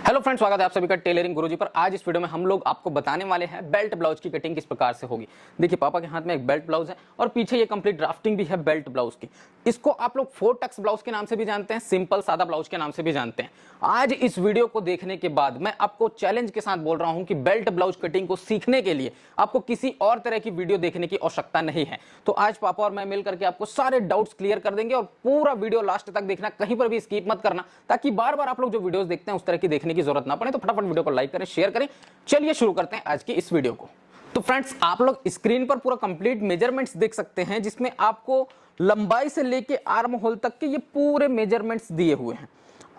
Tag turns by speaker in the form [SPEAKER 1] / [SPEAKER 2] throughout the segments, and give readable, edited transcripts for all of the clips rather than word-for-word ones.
[SPEAKER 1] Hello friends, स्वागत है आप सभी का टेलरिंग गुरुजी पर। आज इस वीडियो में हम लोग आपको बताने वाले हैं बेल्ट ब्लाउज की कटिंग किस प्रकार से होगी। देखिए, पापा के हाथ में एक बेल्ट ब्लाउज है और पीछे ये कंप्लीट ड्राफ्टिंग भी है बेल्ट ब्लाउज की। इसको आप लोग 4 टक्स ब्लाउज के नाम से भी जानते हैं, सिंपल सादा ब्लाउज के नाम से भी जानते हैं। आज इस वीडियो को देखने के बाद मैं आपको चैलेंज के साथ बोल रहा हूं कि बेल्ट ब्लाउज कटिंग को सीखने के लिए आपको किसी और तरह की वीडियो देखने की आवश्यकता नहीं है। तो आज पापा और मैं मिलकर के आपको सारे डाउट्स क्लियर कर देंगे और पूरा वीडियो लास्ट तक देखना, कहीं पर भी स्किप मत करना, ताकि बार बार आप लोग जो वीडियोस देखते हैं उस तरह की देखने की जरूरत ना पड़े। तो फटाफट वीडियो को लाइक करें, शेयर करें। चलिए शुरू करते हैं आज की इस वीडियो को। तो फ्रेंड्स, आप लोग स्क्रीन पर पूरा कंप्लीट मेजरमेंट्स देख सकते हैं, जिसमें आपको लंबाई से लेके आर्म होल तक के ये पूरे मेजरमेंट्स दिए हुए हैं।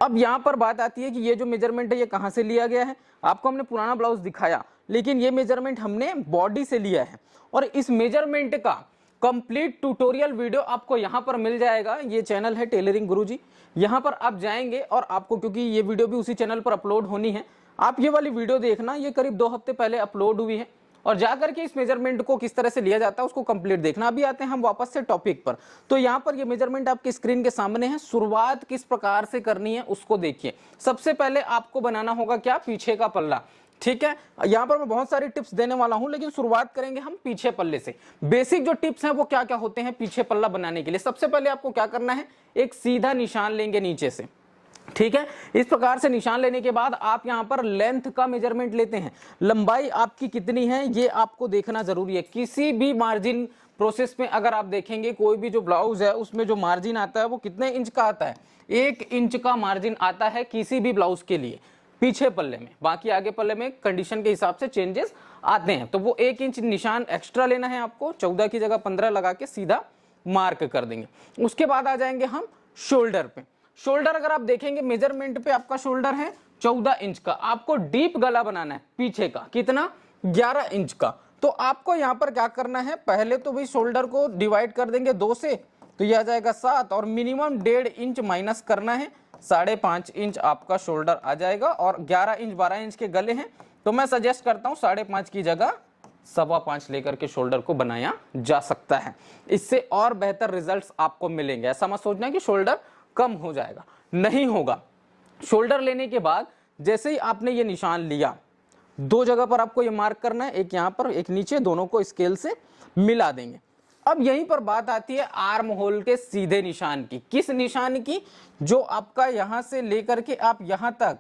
[SPEAKER 1] अब यहां पर बात आती है कि ये जो मेजरमेंट है ये कहां से लिया गया है। आपको हमने पुराना ब्लाउज दिखाया, लेकिन ये मेजरमेंट हमने बॉडी से लिया है और इस मेजरमेंट का कंप्लीट ट्यूटोरियल वीडियो आपको यहां पर मिल जाएगा। ये चैनल है टेलरिंग गुरुजी, यहां पर आप जाएंगे और आपको, क्योंकि ये वीडियो भी उसी चैनल पर अपलोड होनी है, आप ये वाली वीडियो देखना। ये करीब 2 हफ्ते पहले अपलोड हुई है और जाकर के इस मेजरमेंट को किस तरह से लिया जाता है उसको कंप्लीट देखना। अभी आते हैं हम वापस से टॉपिक पर। तो यहाँ पर ये मेजरमेंट आपकी स्क्रीन के सामने है। शुरुआत किस प्रकार से करनी है उसको देखिए। सबसे पहले आपको बनाना होगा क्या, पीछे का पल्ला। ठीक है, यहाँ पर मैं बहुत सारी टिप्स देने वाला हूं, लेकिन शुरुआत करेंगे हम पीछे पल्ले से। बेसिक जो टिप्स हैं वो क्या क्या होते हैं पीछे पल्ला बनाने के लिए। सबसे पहले आपको क्या करना है, एक सीधा निशान लेंगे नीचे से। ठीक है, इस प्रकार से निशान लेने के बाद आप यहां पर लेंथ का मेजरमेंट लेते हैं। लंबाई आपकी कितनी है ये आपको देखना जरूरी है। किसी भी मार्जिन प्रोसेस में अगर आप देखेंगे, कोई भी जो ब्लाउज है उसमें जो मार्जिन आता है वो कितने इंच का आता है, 1 इंच का मार्जिन आता है किसी भी ब्लाउज के लिए पीछे पल्ले में। बाकी आगे पल्ले में कंडीशन के हिसाब से चेंजेस आते हैं। तो वो 1 इंच निशान एक्स्ट्रा लेना है आपको। 14 की जगह 15 लगा के सीधा मार्क कर देंगे। उसके बाद आ जाएंगे हम शोल्डर पे। शोल्डर अगर आप देखेंगे मेजरमेंट पे आपका शोल्डर है 14 इंच का। आपको डीप गला बनाना है पीछे का, कितना, 11 इंच का। तो आपको यहां पर क्या करना है, पहले तो भाई शोल्डर को डिवाइड कर देंगे 2 से, तो यह आ जाएगा 7 और मिनिमम 1.5 इंच माइनस करना है, 5.5 इंच आपका शोल्डर आ जाएगा। और 11 इंच 12 इंच के गले हैं, तो मैं सजेस्ट करता हूं 5.5 की जगह 5.25 लेकर के शोल्डर को बनाया जा सकता है। इससे और बेहतर रिजल्ट्स आपको मिलेंगे। ऐसा मत सोचना कि शोल्डर कम हो जाएगा, नहीं होगा। शोल्डर लेने के बाद जैसे ही आपने ये निशान लिया, 2 जगह पर आपको ये मार्क करना है, एक यहां पर एक नीचे, दोनों को स्केल से मिला देंगे। अब यहीं पर बात आती है आर्म होल के सीधे निशान की। किस निशान की, जो आपका यहां से लेकर के आप यहां तक,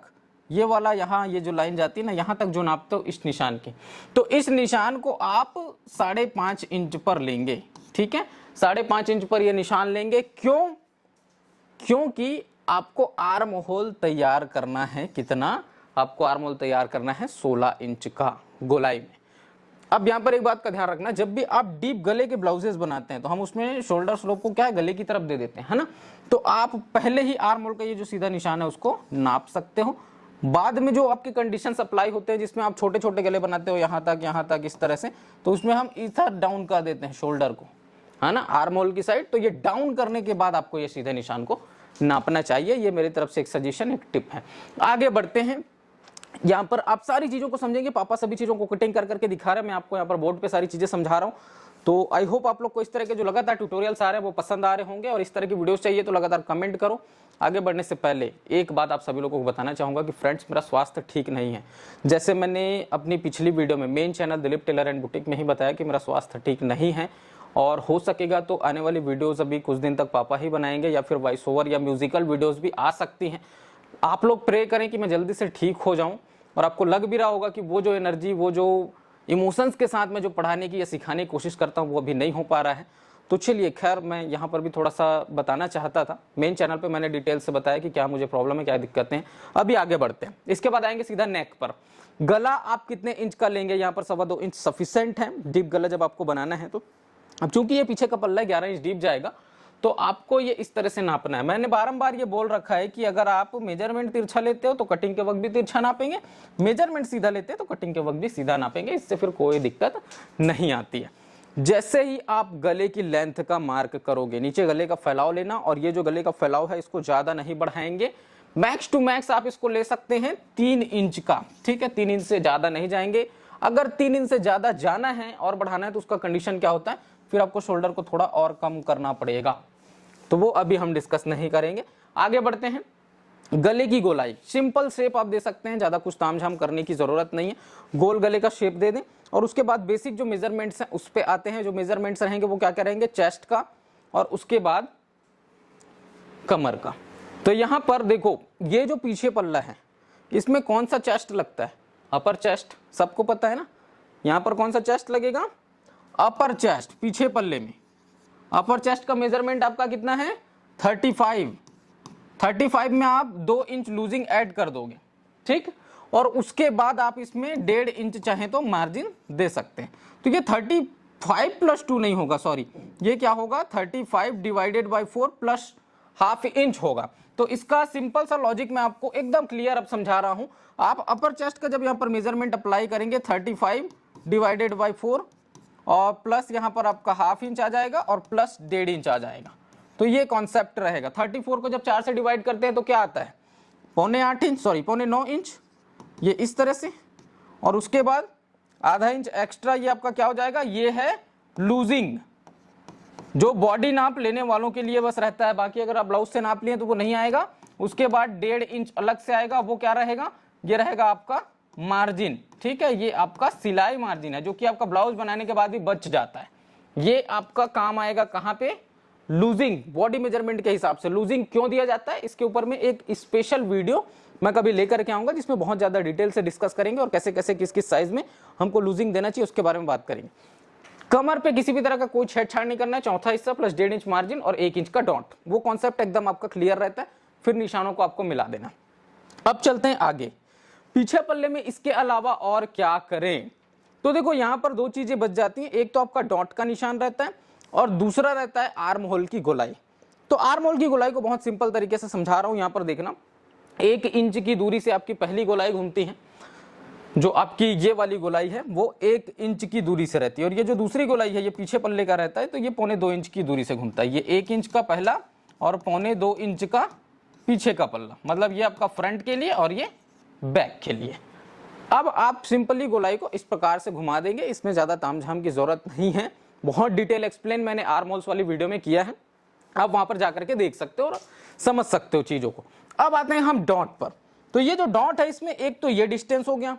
[SPEAKER 1] ये वाला यहां ये जो लाइन जाती है ना, यहां तक जो नापते हो इस निशान की, तो इस निशान को आप 5.5 इंच पर लेंगे। ठीक है, 5.5 इंच पर ये निशान लेंगे। क्यों? क्योंकि आपको आर्म होल तैयार करना है। कितना आपको आर्म होल तैयार करना है, 16 इंच का गोलाई में। अब यहां पर एक बात का ध्यान रखना, जब भी आप डीप गले के ब्लाउजेस बनाते हैं तो हम उसमें शोल्डर स्लोप को क्या है, गले की तरफ दे देते हैं, है ना। तो आप पहले ही आर्म होल का ये जो सीधा निशान है उसको नाप सकते हो। बाद में जो आपके कंडीशन अप्लाई होते हैं, जिसमें आप छोटे छोटे गले बनाते हो यहां तक इस तरह से, तो उसमें हम इधर डाउन कर देते हैं शोल्डर को, है ना, आर्म होल की साइड। तो ये डाउन करने के बाद आपको ये सीधे निशान को नापना चाहिए। ये मेरी तरफ से एक सजेशन, एक टिप है। आगे बढ़ते हैं। यहाँ पर आप सारी चीजों को समझेंगे। पापा सभी चीजों को कटिंग कर करके दिखा रहे हैं, मैं आपको यहाँ पर बोर्ड पे सारी चीजें समझा रहा हूँ। तो आई होप आप लोग को इस तरह के जो लगातार ट्यूटोरियल्स आ रहे हैं वो पसंद आ रहे होंगे, और इस तरह की वीडियोस चाहिए तो लगातार कमेंट करो। आगे बढ़ने से पहले एक बात आप सभी लोगों को बताना चाहूंगा कि फ्रेंड्स, मेरा स्वास्थ्य ठीक नहीं है। जैसे मैंने अपनी पिछली वीडियो में main channel Dilip tailor and boutique में ही बताया कि मेरा स्वास्थ्य ठीक नहीं है, और हो सकेगा तो आने वाली वीडियोस अभी कुछ दिन तक पापा ही बनाएंगे, या फिर वॉइस ओवर या म्यूजिकल वीडियोस भी आ सकती हैं। आप लोग प्रे करें कि मैं जल्दी से ठीक हो जाऊं। और आपको लग भी रहा होगा कि वो जो एनर्जी, वो जो इमोशंस के साथ में जो पढ़ाने की या सिखाने की कोशिश करता हूं वो अभी नहीं हो पा रहा है। तो चलिए, खैर, मैं यहाँ पर भी थोड़ा सा बताना चाहता था। मेन चैनल पे मैंने डिटेल से बताया कि क्या मुझे प्रॉब्लम है, क्या दिक्कतें हैं। अभी आगे बढ़ते हैं। इसके बाद आएंगे सीधा नेक पर। गला आप कितने इंच का लेंगे, यहाँ पर 2.25 इंच सफिशिएंट है डीप गला जब आपको बनाना है। तो अब चूंकि ये पीछे का पल्ला 11 इंच डीप जाएगा, तो आपको ये इस तरह से नापना है। मैंने बारंबार ये बोल रखा है कि अगर आप मेजरमेंट तिरछा लेते हो तो कटिंग के वक्त भी तिरछा नापेंगे, मेजरमेंट सीधा लेते हैं तो कटिंग के वक्त भी सीधा नापेंगे। इससे फिर कोई दिक्कत नहीं आती है। जैसे ही आप गले की लेंथ का मार्क करोगे, नीचे गले का फैलाव लेना, और ये जो गले का फैलाव है इसको ज्यादा नहीं बढ़ाएंगे। मैक्स टू मैक्स आप इसको ले सकते हैं 3 इंच का। ठीक है, 3 इंच से ज्यादा नहीं जाएंगे। अगर 3 इंच से ज्यादा जाना है और बढ़ाना है तो उसका कंडीशन क्या होता है, फिर आपको शोल्डर को थोड़ा और कम करना पड़ेगा। तो वो अभी हम डिस्कस नहीं करेंगे। आगे बढ़ते हैं। गले की गोलाई, सिंपल शेप आप दे सकते हैं, ज्यादा कुछ तामझाम करने की जरूरत नहीं है, गोल गले का शेप दे दें। और उसके बाद बेसिक जो मेजरमेंट्स हैं उस पे आते हैं। जो मेजरमेंट्स रहेंगे वो क्या क्या रहेंगे, चेस्ट का और उसके बाद कमर का। तो यहां पर देखो ये जो पीछे पल्ला है इसमें कौन सा चेस्ट लगता है, अपर चेस्ट, सबको पता है ना। यहां पर कौन सा चेस्ट लगेगा, अपर चेस्ट, पीछे पल्ले में। अपर चेस्ट का मेजरमेंट आपका कितना है, 35 में आप 2 इंच लूजिंग ऐड कर दोगे, ठीक। और उसके बाद आप इसमें 1.5 इंच चाहे तो मार्जिन दे सकते हैं। तो ये 35 + 2 नहीं होगा, सॉरी, ये क्या होगा, 35 डिवाइडेड बाई 4 प्लस ½ इंच होगा। तो इसका सिंपल सा लॉजिक मैं आपको एकदम क्लियर अब समझा रहा हूं। आप अपर चेस्ट का जब यहां पर मेजरमेंट अप्लाई करेंगे 35 डिवाइडेड बाई 4 और प्लस यहां पर आपका ½ इंच आ जाएगा और प्लस 1.5 इंच आ जाएगा। तो ये कॉन्सेप्ट रहेगा। 34 को जब 4 से डिवाइड करते हैं तो क्या आता है, 7.25 इंच, सॉरी 7.9 इंच, ये इस तरह से। और उसके बाद ½ इंच एक्स्ट्रा, ये आपका क्या हो जाएगा, ये है लूजिंग, जो बॉडी नाप लेने वालों के लिए बस रहता है। बाकी अगर आप ब्लाउज से नाप लिए तो वो नहीं आएगा। उसके बाद 1.5 इंच अलग से आएगा, वो क्या रहेगा, ये रहेगा आपका मार्जिन, ठीक है। ये आपका सिलाई मार्जिन है जो कि आपका ब्लाउज बनाने के बाद भी बच जाता है। ये आपका काम आएगा कहां पे, लूजिंग, बॉडी मेजरमेंट के हिसाब से लूजिंग क्यों दिया जाता है, इसके ऊपर में एक स्पेशल वीडियो मैं कभी लेकर के आऊंगा जिसमें बहुत ज्यादा डिटेल से डिस्कस करेंगे और कैसे कैसे किस किस साइज में हमको लूजिंग देना चाहिए उसके बारे में बात करेंगे। कमर पे किसी भी तरह का कोई छेड़छाड़ नहीं करना है, चौथा हिस्सा प्लस 1.5 इंच मार्जिन और 1 इंच का डॉट, वो कॉन्सेप्ट एकदम आपका क्लियर रहता है। फिर निशानों को आपको मिला देना। अब चलते हैं आगे, पीछे पल्ले में इसके अलावा और क्या करें। तो देखो यहां पर 2 चीजें बच जाती हैं, एक तो आपका डॉट का निशान रहता है और दूसरा रहता है आर्म होल की गोलाई। तो आर्म होल की गोलाई को बहुत सिंपल तरीके से समझा रहा हूं, यहां पर देखना, 1 इंच की दूरी से आपकी पहली गोलाई घूमती है। जो आपकी ये वाली गोलाई है वो 1 इंच की दूरी से रहती है और ये जो दूसरी गोलाई है ये पीछे पल्ले का रहता है, तो ये 1.25 इंच की दूरी से घूमता है। ये 1 इंच का पहला और 1.25 इंच का पीछे का पल्ला, मतलब ये आपका फ्रंट के लिए और ये बैक के लिए। अब आप सिंपली गोलाई को इस प्रकार से घुमा देंगे, इसमें ज्यादा तामझाम की जरूरत नहीं है। बहुत डिटेल एक्सप्लेन मैंने आर्म होल्स वाली वीडियो में किया है, आप वहां पर जाकर के देख सकते हो और समझ सकते हो चीजों को। अब आते हैं हम डॉट पर। तो ये जो डॉट है इसमें एक तो ये डिस्टेंस हो गया,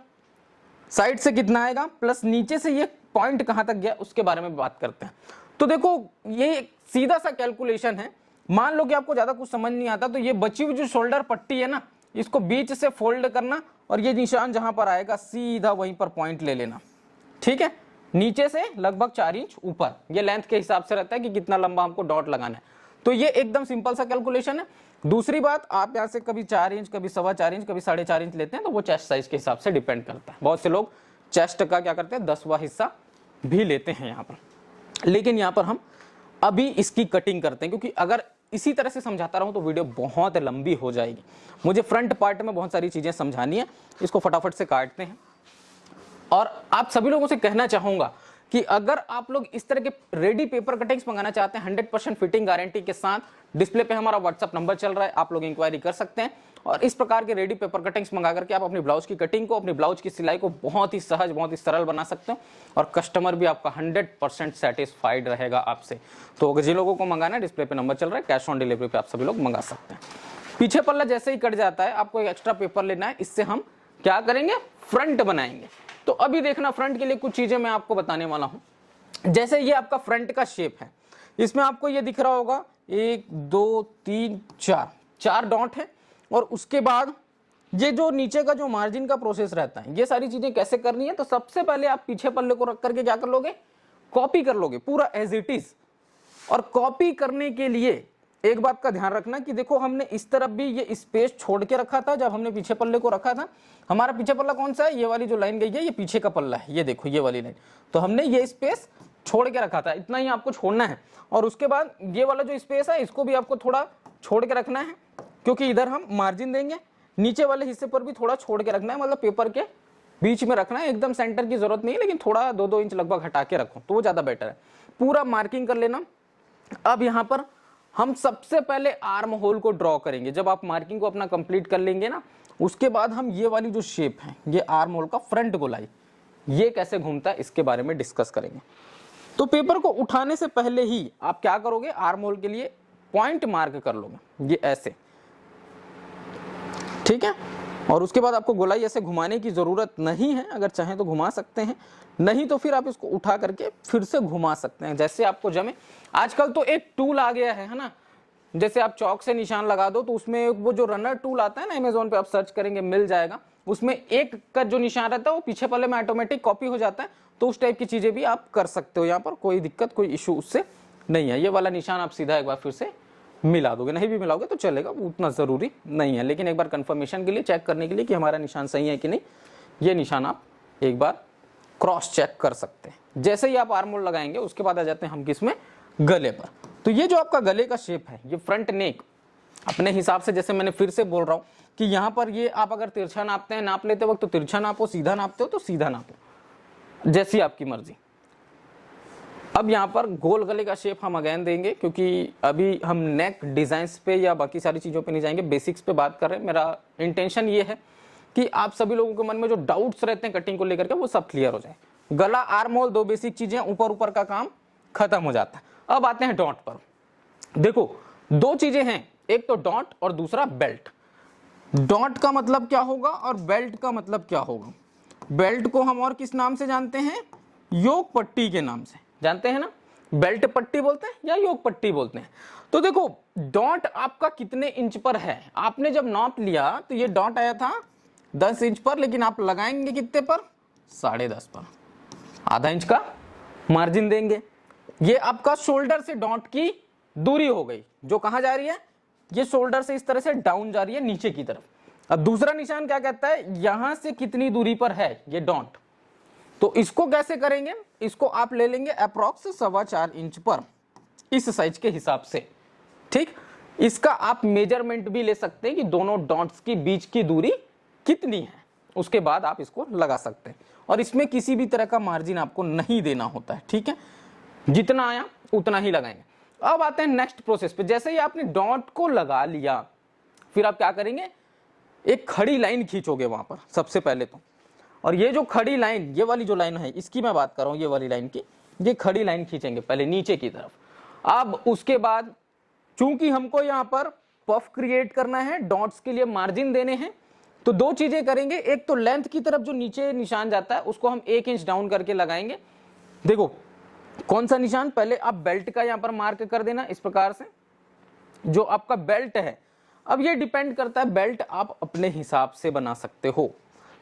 [SPEAKER 1] साइड से कितना आएगा, प्लस नीचे से ये पॉइंट कहां तक गया उसके बारे में बात करते हैं। तो देखो ये सीधा सा कैलकुलेशन है। मान लो कि आपको ज्यादा कुछ समझ नहीं आता, तो ये बची हुई जो शोल्डर पट्टी है ना, इसको बीच से फोल्ड करना और ये निशान जहां पर आएगा सीधा वहीं पर पॉइंट ले लेना, ठीक है। नीचे से लगभग 4 इंच ऊपर, ये लेंथ के हिसाब से रहता है कि कितना लंबा हमको डॉट लगाना है। तो ये एकदम सिंपल सा कैलकुलेशन है। दूसरी बात, आप यहाँ से कभी 4 इंच, कभी 4.25 इंच, कभी 4.5 इंच लेते हैं, तो वो चेस्ट साइज के हिसाब से डिपेंड करता है। बहुत से लोग चेस्ट का क्या करते हैं 10वां हिस्सा भी लेते हैं यहाँ पर, लेकिन यहाँ पर हम अभी इसकी कटिंग करते हैं, क्योंकि अगर इसी तरह से समझाता रहूं तो वीडियो बहुत लंबी हो जाएगी। मुझे फ्रंट पार्ट में बहुत सारी चीजें समझानी है, इसको फटाफट से काटते हैं। और आप सभी लोगों से कहना चाहूंगा कि अगर आप लोग इस तरह के रेडी पेपर कटिंग्स मंगाना चाहते हैं 100% फिटिंग गारंटी के साथ, डिस्प्ले पे हमारा व्हाट्सएप नंबर चल रहा है, आप लोग इंक्वायरी कर सकते हैं और इस प्रकार के रेडी पेपर कटिंग्स मंगा करके आप अपनी ब्लाउज की कटिंग को, अपनी ब्लाउज की सिलाई को बहुत ही सहज, बहुत ही सरल बना सकते हो और कस्टमर भी आपका 100% सेटिस्फाइड रहेगा आपसे। तो जिन लोगों को मंगाना है, डिस्प्ले पे नंबर चल रहा है, कैश ऑन डिलीवरी पे आप सभी लोग मंगा सकते हैं। पीछे पल्ला जैसे ही कट जाता है, आपको एक एक्स्ट्रा पेपर लेना है, इससे हम क्या करेंगे, फ्रंट बनाएंगे। तो अभी देखना, फ्रंट के लिए कुछ चीजें मैं आपको बताने वाला हूं। जैसे ये आपका फ्रंट का शेप है, इसमें आपको ये दिख रहा होगा 1 2 3 4 डॉट है और उसके बाद ये जो नीचे का जो मार्जिन का प्रोसेस रहता है, ये सारी चीजें कैसे करनी है। तो सबसे पहले आप पीछे पल्ले को रख करके क्या कर लोगे, कॉपी कर लोगे पूरा एज इट इज। और कॉपी करने के लिए एक बात का ध्यान रखना कि देखो हमने इस तरफ भी ये स्पेस छोड़ के रखा था जब हमने पीछे पल्ले को रखा था। हमारा पीछे पल्ला कौन सा है, ये वाली जो लाइन गई है ये पीछे का पल्ला है, ये देखो ये वाली लाइन। तो हमने ये स्पेस छोड़ के रखा था, इतना ही आपको छोड़ना है। और उसके बाद ये वाला जो स्पेस है इसको भी आपको थोड़ा छोड़ के रखना है, क्योंकि इधर हम मार्जिन देंगे। नीचे वाले हिस्से पर भी थोड़ा छोड़ के रखना है, मतलब पेपर के बीच में रखना है, एकदम सेंटर की जरूरत नहीं है, लेकिन थोड़ा 2-2 इंच लगभग हटा के रखो तो वो ज्यादा बेटर है। पूरा मार्किंग कर लेना। अब यहाँ पर हम सबसे पहले आर्म होल को ड्रॉ करेंगे। जब आप मार्किंग को अपना कंप्लीट कर लेंगे ना, उसके बाद हम ये वाली जो शेप है, ये आर्म होल का फ्रंट गोलाई, ये कैसे घूमता है इसके बारे में डिस्कस करेंगे। तो पेपर को उठाने से पहले ही आप क्या करोगे, आर्म होल के लिए पॉइंट मार्क कर लोगे, ये ऐसे। ठीक है। और उसके बाद आपको गोलाई ऐसे घुमाने की जरूरत नहीं है, अगर चाहें तो घुमा सकते हैं, नहीं तो फिर आप इसको उठा करके फिर से घुमा सकते हैं जैसे आपको जमे। आजकल तो एक टूल आ गया है ना, जैसे आप चौक से निशान लगा दो तो उसमें वो जो रनर टूल आता है ना, अमेजोन पे आप सर्च करेंगे मिल जाएगा, उसमें एक का जो निशान रहता है वो पीछे पल्ले में ऑटोमेटिक कॉपी हो जाता है। तो उस टाइप की चीजें भी आप कर सकते हो, यहाँ पर कोई दिक्कत कोई इशू उससे नहीं है। ये वाला निशान आप सीधा एक बार फिर से मिला दोगे, नहीं भी मिलाओगे तो चलेगा, उतना जरूरी नहीं है, लेकिन एक बार कंफर्मेशन के लिए चेक करने के लिए कि हमारा निशान सही है कि नहीं, ये निशान आप एक बार क्रॉस चेक कर सकते हैं। जैसे ही आप आर्म होल लगाएंगे उसके बाद आ जाते हैं हम किसमें, गले पर। तो ये जो आपका गले का शेप है, ये फ्रंट नेक अपने हिसाब से, जैसे मैंने फिर से बोल रहा हूं कि यहाँ पर ये आप अगर तिरछा नापते हैं, नाप लेते वक्त तो तिरछा नापो, सीधा नापते हो तो सीधा नापो, जैसी आपकी मर्जी। अब यहाँ पर गोल गले का शेप हम अगेन देंगे, क्योंकि अभी हम नेक डिजाइन्स पे या बाकी सारी चीजों पे नहीं जाएंगे, बेसिक्स पे बात कर रहे हैं। मेरा इंटेंशन ये है कि आप सभी लोगों के मन में जो डाउट्स रहते हैं कटिंग को लेकर के वो सब क्लियर हो जाए। गला, आर्म होल, दो बेसिक चीजें, ऊपर ऊपर का काम खत्म हो जाता है। अब आते हैं डॉट पर। देखो दो चीजें हैं, एक तो डॉट और दूसरा बेल्ट। डॉट का मतलब क्या होगा और बेल्ट का मतलब क्या होगा। बेल्ट को हम और किस नाम से जानते हैं, योक पट्टी के नाम से जानते हैं ना, बेल्ट पट्टी बोलते हैं या योक पट्टी बोलते हैं। तो देखो डॉट आपका कितने इंच पर है, आपने जब नाप लिया तो ये डॉट आया था 10 इंच पर, लेकिन आप लगाएंगे कितने पर, 10.5 पर, आधा इंच का मार्जिन देंगे। ये आपका शोल्डर से डॉट की दूरी हो गई, जो कहां जा रही है, ये शोल्डर से इस तरह से डाउन जा रही है नीचे की तरफ। अब दूसरा निशान क्या कहता है, यहां से कितनी दूरी पर है ये डॉट, तो इसको कैसे करेंगे, इसको आप ले लेंगे अप्रॉक्स 4.25 इंच पर, इस साइज के हिसाब से। ठीक, इसका आप मेजरमेंट भी ले सकते हैं कि दोनों डॉट्स की बीच की दूरी कितनी है, उसके बाद आप इसको लगा सकते हैं। और इसमें किसी भी तरह का मार्जिन आपको नहीं देना होता है, ठीक है, जितना आया उतना ही लगाएंगे। अब आते हैं नेक्स्ट प्रोसेस पे। जैसे ही आपने डॉट को लगा लिया, फिर आप क्या करेंगे, एक खड़ी लाइन खींचोगे वहां पर सबसे पहले तो। और ये जो खड़ी लाइन, ये वाली जो लाइन है, इसकी मैं बात कर रहा हूं, ये वाली लाइन की, ये खड़ी लाइन खींचेंगे पहले नीचे की तरफ। अब उसके बाद चूंकि हमको यहाँ पर पफ क्रिएट करना है, डॉट्स के लिए मार्जिन देने हैं, तो दो चीजें करेंगे। एक तो लेंथ की तरफ जो नीचे निशान जाता है उसको हम 1 इंच डाउन करके लगाएंगे। देखो कौन सा निशान, पहले आप बेल्ट का यहाँ पर मार्क कर देना इस प्रकार से, जो आपका बेल्ट है। अब ये डिपेंड करता है, बेल्ट आप अपने हिसाब से बना सकते हो।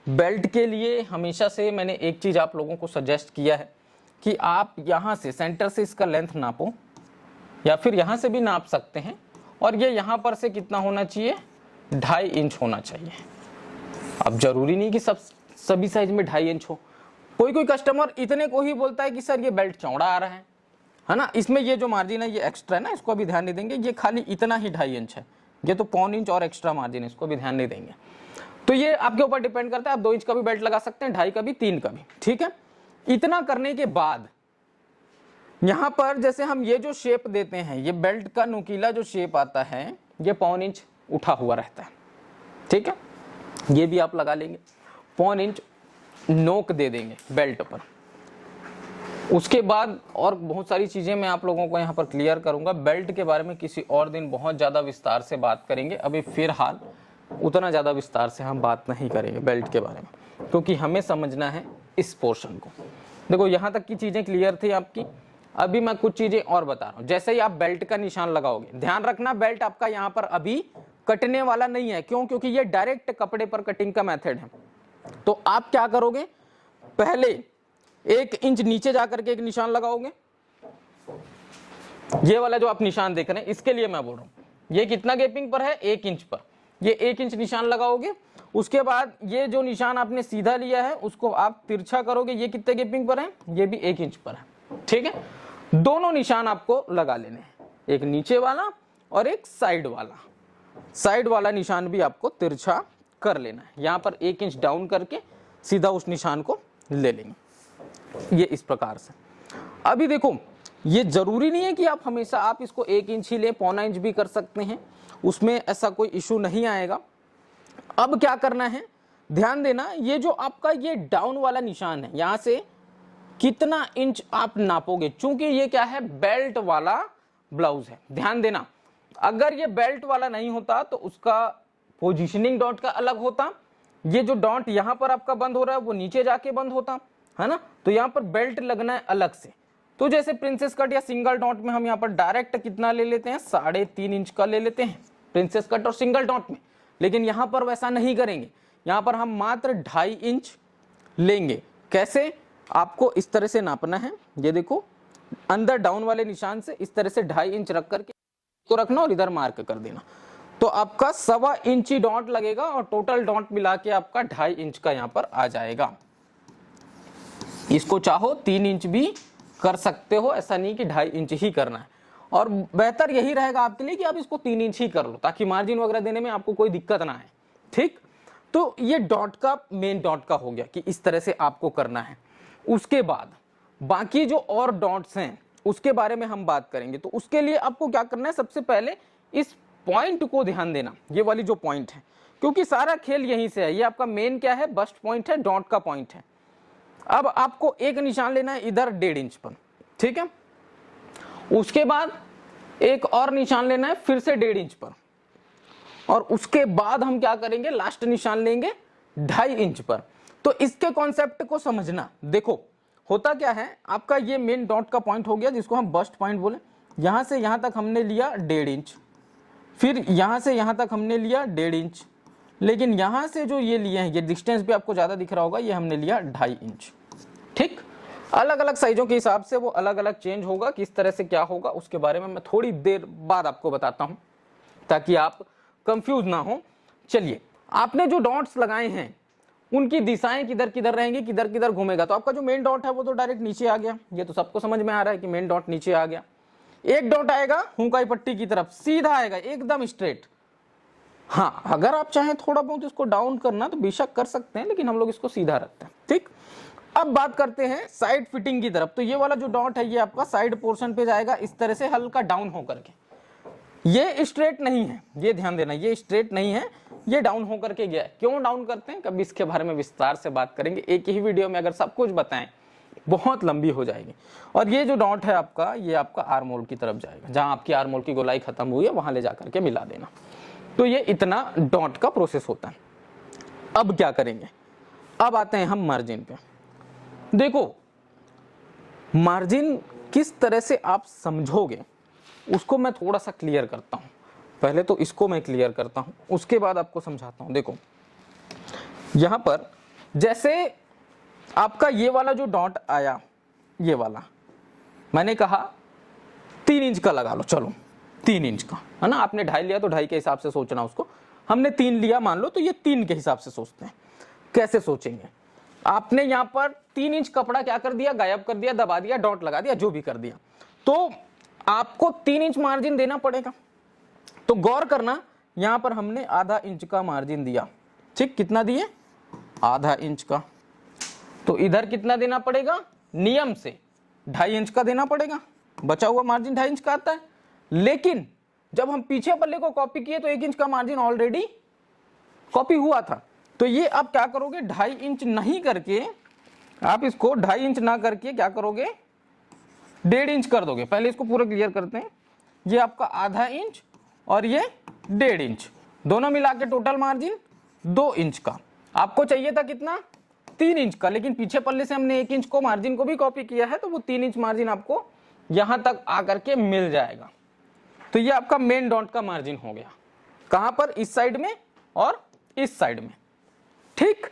[SPEAKER 1] बेल्ट के लिए हमेशा से मैंने एक चीज आप लोगों को सजेस्ट किया है कि आप यहां से सेंटर से इसका लेंथ नापो, या फिर यहां से भी नाप सकते हैं, और ये यहां पर से कितना होना चाहिए, 2.5 इंच होना चाहिए। अब जरूरी नहीं कि सभी साइज में 2.5 इंच हो, कोई कोई कस्टमर इतने को ही बोलता है कि सर ये बेल्ट चौड़ा आ रहा है ना, इसमें ये जो मार्जिन है ये एक्स्ट्रा है ना, इसको अभी ध्यान नहीं देंगे, ये खाली इतना ही 2.5 इंच है, ये तो 0.25 इंच और एक्स्ट्रा मार्जिन है, इसको भी ध्यान नहीं देंगे। तो ये आपके ऊपर डिपेंड करता है, आप 2 इंच का भी बेल्ट लगा सकते हैं, 2.5 का भी, 3 का भी, ठीक है। इतना करने के बाद यहां पर जैसे हम ये जो शेप देते हैं, ये बेल्ट का नुकीला जो शेप आता है, ये 0.25 इंच उठा हुआ रहता है, ठीक है, ये भी आप लगा लेंगे। 0.25 इंच नोक दे देंगे बेल्ट पर। उसके बाद और बहुत सारी चीजें मैं आप लोगों को यहाँ पर क्लियर करूंगा। बेल्ट के बारे में किसी और दिन बहुत ज्यादा विस्तार से बात करेंगे, अभी फिलहाल उतना ज्यादा विस्तार से हम बात नहीं करेंगे बेल्ट के बारे में, क्योंकि हमें समझना है इस पोर्शन को। देखो यहाँ तक की चीजें क्लियर थी आपकी, अभी मैं कुछ चीजें और बता रहा हूँ। जैसे ही आप बेल्ट का निशान लगाओगे, ध्यान रखना बेल्ट आपका यहाँ पर अभी कटने वाला नहीं है, क्यों, क्योंकि ये डायरेक्ट कपड़े पर कटिंग का मेथड है। तो आप क्या करोगे, पहले 1 इंच नीचे जाकर के एक निशान लगाओगे, ये वाला जो आप निशान देख रहे हैं इसके लिए मैं बोल रहा हूं, ये कितना गैपिंग पर है, 1 इंच पर, ये 1 इंच निशान लगाओगे। उसके बाद ये जो निशान आपने सीधा लिया है उसको आप तिरछा करोगे, ये कितने गैपिंग पर है, ये भी 1 इंच पर है, ठीक है। दोनों निशान आपको लगा लेने हैं, एक नीचे वाला और एक साइड वाला। साइड वाला निशान भी आपको तिरछा कर लेना है, यहां पर 1 इंच डाउन करके सीधा उस निशान को ले लेंगे, ये इस प्रकार से। अभी देखो ये जरूरी नहीं है कि आप हमेशा आप इसको 1 इंच ही ले, 0.25 इंच भी कर सकते हैं, उसमें ऐसा कोई इशू नहीं आएगा। अब क्या करना है, ध्यान देना, ये जो आपका ये डाउन वाला निशान है, यहां से कितना इंच आप नापोगे, चूंकि ये क्या है, बेल्ट वाला ब्लाउज है। ध्यान देना, अगर ये बेल्ट वाला नहीं होता तो उसका पोजीशनिंग डॉट का अलग होता, ये जो डॉट यहां पर आपका बंद हो रहा है वो नीचे जाके बंद होता है ना, तो यहां पर बेल्ट लगना है अलग से। तो जैसे प्रिंसेस कट या सिंगल डॉट में हम यहाँ पर डायरेक्ट कितना ले लेते हैं, 3.5 इंच का ले लेते हैं प्रिंसेस कट और सिंगल डॉट में, लेकिन यहाँ पर वैसा नहीं करेंगे, यहाँ पर हम मात्र 2.5 इंच लेंगे। कैसे, आपको इस तरह से नापना है, ये देखो अंदर डाउन वाले निशान से इस तरह से 2.5 इंच रख करके को रखना और इधर मार्क कर देना, तो आपका 1.25 इंच डॉट लगेगा और टोटल डॉट मिला के आपका 2.5 इंच का यहाँ पर आ जाएगा। इसको चाहो 3 इंच भी कर सकते हो, ऐसा नहीं कि 2.5 इंच ही करना है, और बेहतर यही रहेगा आपके लिए कि आप इसको 3 इंच ही कर लो ताकि मार्जिन वगैरह देने में आपको कोई दिक्कत ना आए। ठीक, तो ये डॉट का मेन डॉट का हो गया कि इस तरह से आपको करना है। उसके बाद बाकी जो और डॉट्स हैं उसके बारे में हम बात करेंगे। तो उसके लिए आपको क्या करना है, सबसे पहले इस पॉइंट को ध्यान देना, ये वाली जो पॉइंट है, क्योंकि सारा खेल यहीं से है। ये आपका मेन क्या है, बस्ट पॉइंट है, डॉट का पॉइंट है। अब आपको एक निशान लेना है इधर 1.5 इंच पर, ठीक है। उसके बाद एक और निशान लेना है फिर से 1.5 इंच पर, और उसके बाद हम क्या करेंगे, लास्ट निशान लेंगे 2.5 इंच पर। तो इसके कॉन्सेप्ट को समझना, देखो होता क्या है, आपका ये मेन डॉट का पॉइंट हो गया जिसको हम बस्ट पॉइंट बोले। यहां से यहां तक हमने लिया 1.5 इंच, फिर यहां से यहां तक हमने लिया 1.5 इंच, लेकिन यहां से जो ये लिए हैं, ये डिस्टेंस भी आपको ज्यादा दिख रहा होगा, ये हमने लिया 2.5 इंच। ठीक, अलग अलग साइजों के हिसाब से वो अलग अलग चेंज होगा, किस तरह से क्या होगा उसके बारे में मैं थोड़ी देर बाद आपको बताता हूं ताकि आप कंफ्यूज ना हो। चलिए, आपने जो डॉट्स लगाए हैं उनकी दिशाएं किधर किधर रहेंगी, किधर किधर घूमेगा। तो आपका जो मेन डॉट है वो तो डायरेक्ट नीचे आ गया, ये तो सबको समझ में आ रहा है कि मेन डॉट नीचे आ गया। एक डॉट आएगा हुकाई पट्टी की तरफ, सीधा आएगा एकदम स्ट्रेट। हाँ, अगर आप चाहें थोड़ा बहुत इसको डाउन करना तो बेशक कर सकते हैं, लेकिन हम लोग इसको सीधा रखते हैं। ठीक, अब बात करते हैं साइड फिटिंग की तरफ। तो ये वाला जो डॉट है ये आपका साइड पोर्शन पे जाएगा इस तरह से हल्का डाउन होकर के। ये स्ट्रेट नहीं है, ये ध्यान देना, ये स्ट्रेट नहीं है, ये डाउन होकर के गया है। क्यों डाउन करते हैं, कभी इसके बारे में विस्तार से बात करेंगे। एक ही वीडियो में अगर सब कुछ बताएं बहुत लंबी हो जाएगी। और ये जो डॉट है आपका, ये आपका आर्म होल की तरफ जाएगा, जहां आपकी आर्म होल की गोलाई खत्म हुई है वहां ले जाकर के मिला देना। तो ये इतना डॉट का प्रोसेस होता है। अब क्या करेंगे, अब आते हैं हम मार्जिन पे। देखो, मार्जिन किस तरह से आप समझोगे उसको मैं थोड़ा सा क्लियर करता हूं। पहले तो इसको मैं क्लियर करता हूं, उसके बाद आपको समझाता हूं। देखो, यहां पर जैसे आपका ये वाला जो डॉट आया, ये वाला मैंने कहा 3 इंच का लगा लो, चलो 3 इंच का है ना। आपने 2.5 लिया तो 2.5 के हिसाब से सोचना उसको, हमने 3 लिया मान लो, तो ये 3 के हिसाब से सोचते हैं। कैसे सोचेंगे, आपने यहां पर 3 इंच कपड़ा क्या कर दिया, गायब कर दिया, दबा दिया, डॉट लगा दिया, जो भी कर दिया, तो आपको 3 इंच मार्जिन देना पड़ेगा। तो गौर करना, यहां पर हमने आधा इंच का मार्जिन दिया। ठीक, कितना दिए, आधा इंच का। तो इधर कितना देना पड़ेगा, नियम से 2.5 इंच का देना पड़ेगा। बचा हुआ मार्जिन 2.5 इंच का आता है, लेकिन जब हम पीछे पल्ले को कॉपी किए तो 1 इंच का मार्जिन ऑलरेडी कॉपी हुआ था। तो ये आप क्या करोगे, 2.5 इंच नहीं करके, आप इसको 2.5 इंच ना करके क्या करोगे, 1.5 इंच कर दोगे। पहले इसको पूरा क्लियर करते हैं। ये आपका आधा इंच और ये 1.5 इंच, दोनों मिला के टोटल मार्जिन 2 इंच का। आपको चाहिए था कितना, 3 इंच का, लेकिन पीछे पल्ले से हमने 1 इंच को मार्जिन को भी कॉपी किया है, तो वो 3 इंच मार्जिन आपको यहां तक आकर के मिल जाएगा। तो ये आपका मेन डॉट का मार्जिन हो गया, कहां पर, इस साइड में और इस साइड में। ठीक,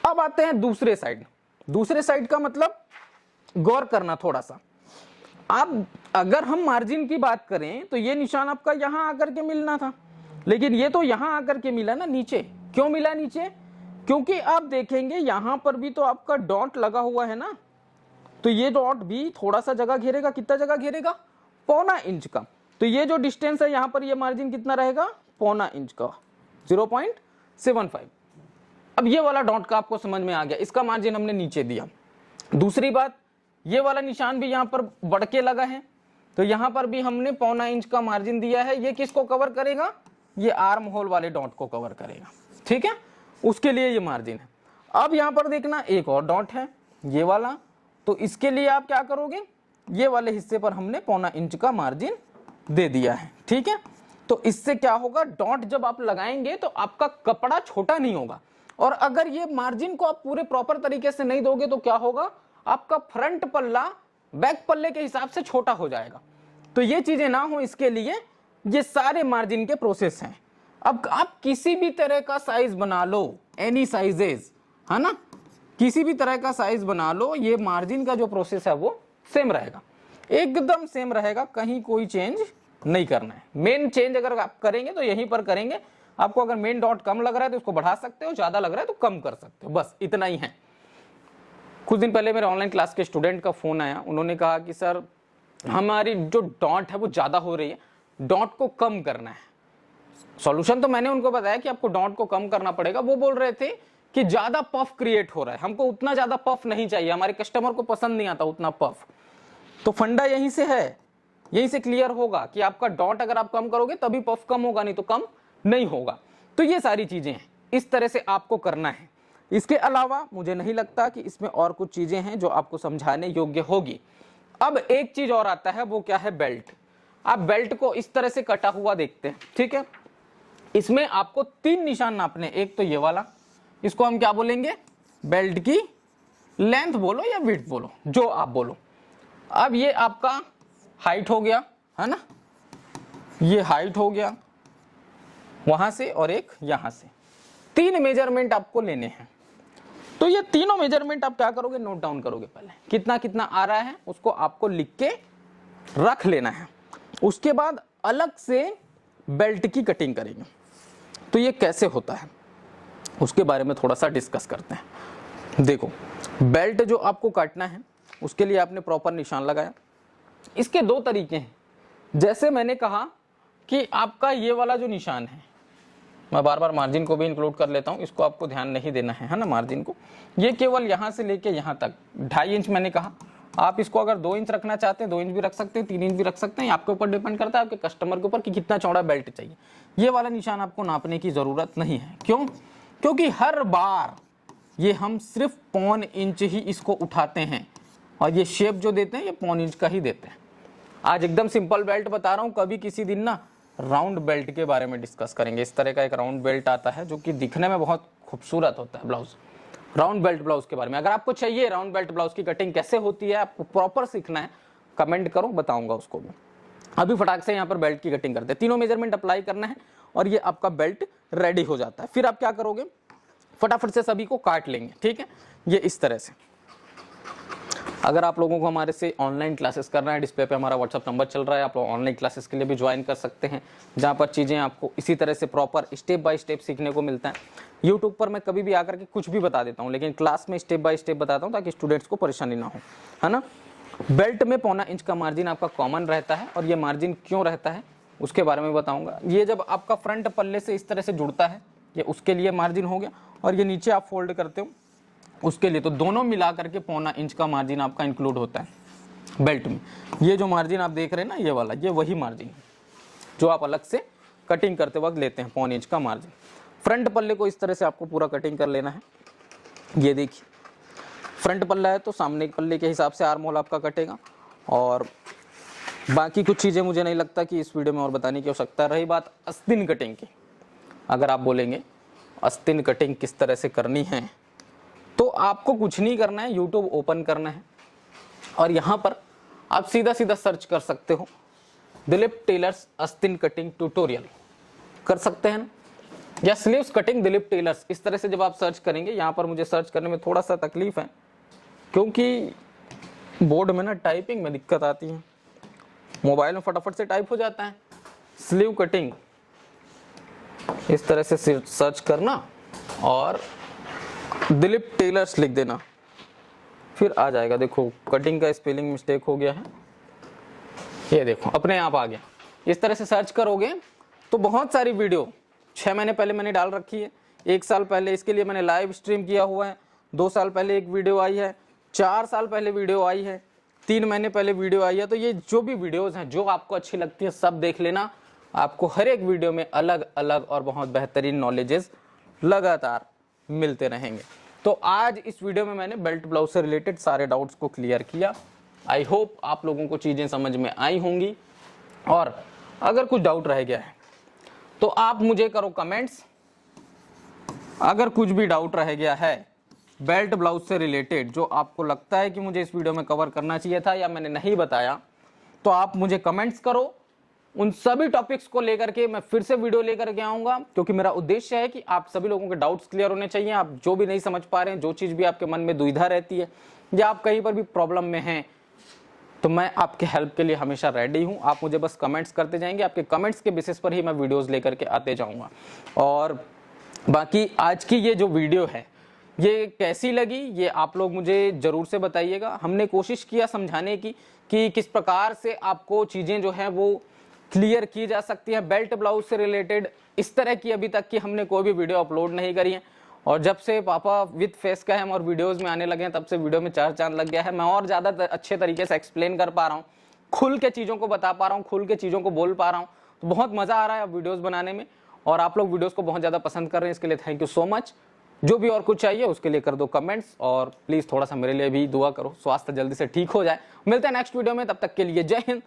[SPEAKER 1] अब आते हैं दूसरे साइड। दूसरे साइड का मतलब गौर करना थोड़ा सा। आप अगर हम मार्जिन की बात करें तो ये निशान आपका यहां आकर के मिलना था, लेकिन ये तो यहां आकर के मिला ना नीचे। क्यों मिला नीचे, क्योंकि आप देखेंगे यहां पर भी तो आपका डॉट लगा हुआ है ना, तो ये डॉट भी थोड़ा सा जगह घेरेगा। कितना जगह घेरेगा, 0.25 इंच का। तो ये जो डिस्टेंस है यहां पर, ये मार्जिन कितना रहेगा, 0.25 इंच का, 0.75। अब ये वाला डॉट का आपको समझ में आ गया, इसका मार्जिन हमने नीचे दिया। दूसरी बात, ये वाला निशान भी यहां पर बढ़ के लगा है, तो यहां पर भी हमने 0.25 इंच का मार्जिन दिया है। ये किसको कवर करेगा, ये आर्म होल वाले डॉट को कवर करेगा। ठीक है, उसके लिए ये मार्जिन है। अब यहां पर देखना, एक और डॉट है ये वाला, तो इसके लिए आप क्या करोगे, ये वाले हिस्से पर हमने 0.25 इंच का मार्जिन दे दिया है। ठीक है, तो इससे क्या होगा, डॉट जब आप लगाएंगे तो आपका कपड़ा छोटा नहीं होगा। और अगर ये मार्जिन को आप पूरे प्रॉपर तरीके से नहीं दोगे तो क्या होगा, आपका फ्रंट पल्ला बैक पल्ले के हिसाब से छोटा हो जाएगा। तो ये चीजें ना हो इसके लिए ये सारे मार्जिन के प्रोसेस हैं। अब आप किसी भी तरह का साइज बना लो, एनी साइजेस, है ना, किसी भी तरह का साइज बना लो, ये मार्जिन का जो प्रोसेस है वो सेम रहेगा, एकदम सेम रहेगा, कहीं कोई चेंज नहीं करना है। मेन चेंज अगर आप करेंगे तो यहीं पर करेंगे। आपको अगर मेन डॉट कम लग रहा है तो उसको बढ़ा सकते हो, ज्यादा लग रहा है तो कम कर सकते हो, बस इतना ही है। कुछ दिन पहले मेरे ऑनलाइन क्लास के स्टूडेंट का फोन आया, उन्होंने कहा कि सर हमारी जो डॉट है वो ज्यादा हो रही है, डॉट को कम करना है। सॉल्यूशन तो मैंने उनको बताया कि आपको डॉट को कम करना पड़ेगा। वो बोल रहे थे कि ज्यादा पफ क्रिएट हो रहा है, हमको उतना ज्यादा पफ नहीं चाहिए, हमारे कस्टमर को पसंद नहीं आता उतना पफ। तो फंडा यहीं से है, यहीं से क्लियर होगा कि आपका डॉट अगर आप कम करोगे तभी पफ कम होगा, नहीं तो कम नहीं होगा। तो ये सारी चीजें हैं, इस तरह से आपको करना है। इसके अलावा मुझे नहीं लगता कि इसमें और कुछ चीजें हैं जो आपको समझाने योग्य होगी। अब एक चीज और आता है, वो क्या है, बेल्ट। आप बेल्ट को इस तरह से कटा हुआ देखते हैं, ठीक है। इसमें आपको 3 निशान नापने, एक तो ये वाला, इसको हम क्या बोलेंगे, बेल्ट की लेंथ बोलो या विड्थ बोलो, जो आप बोलो। अब ये आपका हाइट हो गया, है ना, ये हाइट हो गया वहां से और एक यहां से। 3 मेजरमेंट आपको लेने हैं। तो ये तीनों मेजरमेंट आप क्या करोगे, नोट डाउन करोगे। पहले कितना कितना आ रहा है उसको आपको लिख के रख लेना है। उसके बाद अलग से बेल्ट की कटिंग करेंगे। तो ये कैसे होता है उसके बारे में थोड़ा सा डिस्कस करते हैं। देखो, बेल्ट जो आपको काटना है उसके लिए आपने प्रॉपर निशान लगाया। इसके 2 तरीके हैं। जैसे मैंने कहा कि आपका ये वाला जो निशान है, मैं बार बार मार्जिन को भी इंक्लूड कर लेता हूं, इसको आपको ध्यान नहीं देना है ना, मार्जिन को। ये केवल यहां से लेके यहां तक 2.5 इंच मैंने कहा। आप इसको अगर 2 इंच रखना चाहते हैं 2 इंच भी रख सकते हैं, 3 इंच भी रख सकते हैं, आपके ऊपर डिपेंड करता है आपके कस्टमर के ऊपर कि कितना चौड़ा बेल्ट चाहिए। ये वाला निशान आपको नापने की जरूरत नहीं है। क्यों? क्योंकि हर बार ये हम सिर्फ 1.25 इंच ही इसको उठाते हैं और ये शेप जो देते हैं ये 1.25 इंच का ही देते हैं। आज एकदम सिंपल बेल्ट बता रहा हूं, कभी किसी दिन ना राउंड बेल्ट के बारे में डिस्कस करेंगे। इस तरह का एक राउंड बेल्ट आता है जो कि दिखने में बहुत खूबसूरत होता है ब्लाउज, राउंड बेल्ट ब्लाउज के बारे में। अगर आपको चाहिए राउंड बेल्ट ब्लाउज की कटिंग कैसे होती है, आपको प्रॉपर सीखना है, कमेंट करो, बताऊंगा उसको भी। अभी फटाक से यहाँ पर बेल्ट की कटिंग करते हैं। तीनों मेजरमेंट अप्लाई करना है और ये आपका बेल्ट रेडी हो जाता है। फिर आप क्या करोगे, फटाफट से सभी को काट लेंगे, ठीक है, ये इस तरह से। अगर आप लोगों को हमारे से ऑनलाइन क्लासेस करना है, डिस्प्ले पे हमारा व्हाट्सअप नंबर चल रहा है, आप लोग ऑनलाइन क्लासेस के लिए भी ज्वाइन कर सकते हैं, जहाँ पर चीज़ें आपको इसी तरह से प्रॉपर स्टेप बाय स्टेप सीखने को मिलता है। यूट्यूब पर मैं कभी भी आकर के कुछ भी बता देता हूँ, लेकिन क्लास में स्टेप बाय स्टेप बताता हूँ ताकि स्टूडेंट्स को परेशानी ना हो, है ना। बेल्ट में 1.25 इंच का मार्जिन आपका कॉमन रहता है और ये मार्जिन क्यों रहता है उसके बारे में बताऊँगा। ये जब आपका फ्रंट पल्ले से इस तरह से जुड़ता है, ये उसके लिए मार्जिन हो गया, और ये नीचे आप फोल्ड करते हो उसके लिए। तो दोनों मिला करके 1.25 इंच का मार्जिन आपका इंक्लूड होता है बेल्ट में। ये जो मार्जिन आप देख रहे हैं ना, ये वाला, ये वही मार्जिन है जो आप अलग से कटिंग करते वक्त लेते हैं, 1.25 इंच का मार्जिन। फ्रंट पल्ले को इस तरह से आपको पूरा कटिंग कर लेना है। ये देखिए, फ्रंट पल्ला है तो सामने के पल्ले के हिसाब से आर्म होल आपका कटेगा। और बाकी कुछ चीज़ें मुझे नहीं लगता कि इस वीडियो में और बताने की आवश्यकता। रही बात आस्तीन कटिंग की, अगर आप बोलेंगे आस्तीन कटिंग किस तरह से करनी है, तो आपको कुछ नहीं करना है, यूट्यूब ओपन करना है और यहाँ पर आप सीधा सीधा सर्च कर सकते हो, दिलीप टेलर्स आस्तीन कटिंग ट्यूटोरियल कर सकते हैं ना, या स्लीव्स कटिंग दिलीप टेलर्स। इस तरह से जब आप सर्च करेंगे, यहाँ पर मुझे सर्च करने में थोड़ा सा तकलीफ है क्योंकि बोर्ड में ना टाइपिंग में दिक्कत आती है, मोबाइल में फटाफट से टाइप हो जाता है। स्लीव कटिंग इस तरह से सर्च करना और दिलीप टेलर्स लिख देना, फिर आ जाएगा। देखो कटिंग का स्पेलिंग मिस्टेक हो गया है, ये देखो अपने आप आ गया। इस तरह से सर्च करोगे तो बहुत सारी वीडियो 6 महीने पहले मैंने डाल रखी है, 1 साल पहले इसके लिए मैंने लाइव स्ट्रीम किया हुआ है, 2 साल पहले एक वीडियो आई है, 4 साल पहले वीडियो आई है, 3 महीने पहले वीडियो आई है। तो ये जो भी वीडियोस हैं जो आपको अच्छी लगती है सब देख लेना। आपको हर एक वीडियो में अलग अलग और बहुत बेहतरीन नॉलेजेस लगातार मिलते रहेंगे। तो आज इस वीडियो में मैंने बेल्ट ब्लाउज से रिलेटेड सारे डाउट्स को क्लियर किया। आई होप आप लोगों को चीज़ें समझ में आई होंगी, और अगर कुछ डाउट रह गया है तो आप मुझे करो कमेंट्स। अगर कुछ भी डाउट रह गया है बेल्ट ब्लाउज से रिलेटेड जो आपको लगता है कि मुझे इस वीडियो में कवर करना चाहिए था या मैंने नहीं बताया, तो आप मुझे कमेंट्स करो। उन सभी टॉपिक्स को लेकर के मैं फिर से वीडियो लेकर के आऊंगा, क्योंकि मेरा उद्देश्य है कि आप सभी लोगों के डाउट्स क्लियर होने चाहिए। आप जो भी नहीं समझ पा रहे हैं, जो चीज भी आपके मन में दुविधा रहती है या आप कहीं पर भी प्रॉब्लम में हैं, तो मैं आपके हेल्प के लिए हमेशा रेडी हूं। आप मुझे बस कमेंट्स करते जाएंगे, आपके कमेंट्स के बेसिस पर ही मैं वीडियोस लेकर के आते जाऊंगा। और बाकी आज की ये जो वीडियो है ये कैसी लगी ये आप लोग मुझे जरूर से बताइएगा। हमने कोशिश किया समझाने की कि किस प्रकार से आपको चीजें जो है वो क्लियर की जा सकती है बेल्ट ब्लाउज से रिलेटेड। इस तरह की अभी तक की हमने कोई भी वीडियो अपलोड नहीं करी है, और जब से पापा विद फेस का हम और वीडियोस में आने लगे हैं तब से वीडियो में चार चांद लग गया है। मैं और ज्यादा अच्छे तरीके से एक्सप्लेन कर पा रहा हूँ, खुल के चीजों को बता पा रहा हूँ, खुल के चीजों को बोल पा रहा हूँ। तो बहुत मजा आ रहा है वीडियोस बनाने में, और आप लोग वीडियोस को बहुत ज्यादा पसंद कर रहे हैं, इसके लिए थैंक यू सो मच। जो भी और कुछ चाहिए उसके लिए कर दो कमेंट्स, और प्लीज थोड़ा सा मेरे लिए भी दुआ करो, स्वास्थ्य जल्दी से ठीक हो जाए। मिलते हैं नेक्स्ट वीडियो में, तब तक के लिए जय हिंद,